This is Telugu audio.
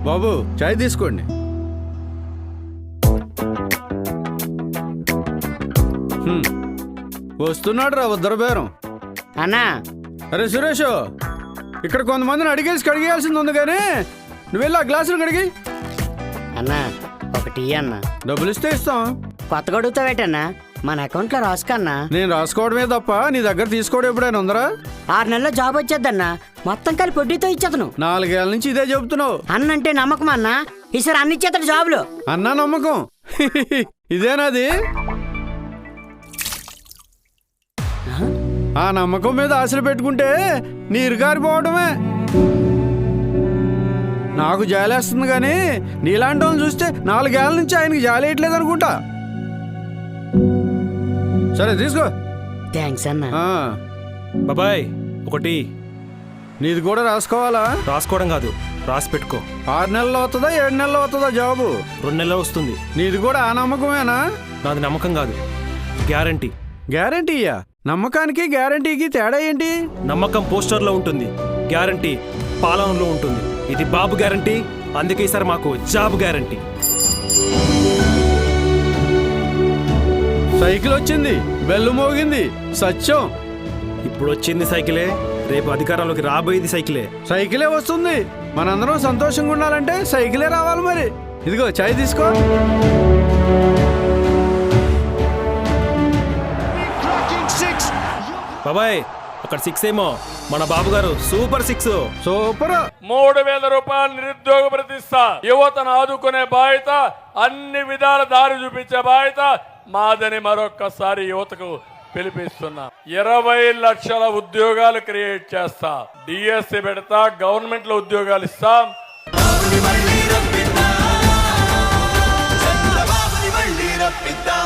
బాబు చాయ్ తీసుకోండి. వస్తున్నాడు రా ఉద్దర బేరం. అన్నా అరే సురేష్, ఇక్కడ కొంతమందిని అడిగేసి కడిగేయాల్సింది ఉంది కానీ నువ్వు వెళ్ళి ఆ గ్లాసులు కడిగి. అన్నా ఒకటి అన్నా. డబ్బులు ఇస్తే ఇస్తాం. కొత్తగా అడుగుతావేటన్నా? మన అకౌంట్లో రాసుకన్నా. నేను రాసుకోవడమే తప్ప నీ దగ్గర తీసుకోవడం ఎప్పుడైనా ఉందరా? 6 నెలల్లో జాబ్ వచ్చేద్దన్నా. మొత్తం కలిపి వడ్డీతో ఇచ్చేతను. 4 ఏళ్ళ నుంచి ఇదే చెబుతున్నావు. అన్నంటే నమ్మకం అన్నా. ఈసారి అన్ని ఇచ్చేతాడు జాబులు. అన్నా నమ్మకం ఇదేనాది? ఆ నమ్మకం మీద ఆశలు పెట్టుకుంటే నీరు గారిపోవడమే. నాకు జాలేస్తుంది కానీ నీలాంటి వాళ్ళని చూస్తే 4 ఏళ్ళ నుంచి ఆయనకి జాలేయట్లేదు అనుకుంటా. సరే తీసుకో. థ్యాంక్స్ అన్నా. బాబాయ్ ఒకటి. నీది కూడా రాసుకోవాలా? రాసుకోవడం కాదు, రాసి పెట్టుకో. 6 నెలలు అవుతుందా 7 నెలలు అవుతుందా జాబు? 2 నెలలు వస్తుంది. నీది కూడా ఆ నమ్మకమేనా? నాది నమ్మకం కాదు, గ్యారంటీ. గ్యారంటీయా? నమ్మకానికి గ్యారంటీకి తేడా ఏంటి? నమ్మకం పోస్టర్లో ఉంటుంది, గ్యారంటీ పాలనలో ఉంటుంది. ఇది బాబు గ్యారంటీ, అందుకే సార్ మాకు జాబ్ గ్యారంటీ. సైకిల్ వచ్చింది, బెల్లు మోగింది, సత్యం. ఇప్పుడు వచ్చింది సైకిలే, రేపు అధికారంలోకి రాబోయేది సైకిలే. సైకిలే వస్తుంది. మనందరం సంతోషంగా ఉండాలంటే సైకిలే రావాలి. మరి ఇదిగో చాయ్ తీసుకో. బాబాయ్ అక్కడ 6 ఏమో, మన బాబు గారు సూపర్ 6. సూపర్. 3000 రూపాయలు నిరుద్యోగ ప్రతిష్ట. యువతను ఆదుకునే బాధ్యత, అన్ని విధాల దారి చూపించే బాధ్యత మాదని మరొక్కసారి యువతకు పిలిపిస్తున్నా. 20 లక్షల ఉద్యోగాలు క్రియేట్ చేస్తా. డిఎస్సి పెడతా, గవర్నమెంట్ లో ఉద్యోగాలు ఇస్తాం.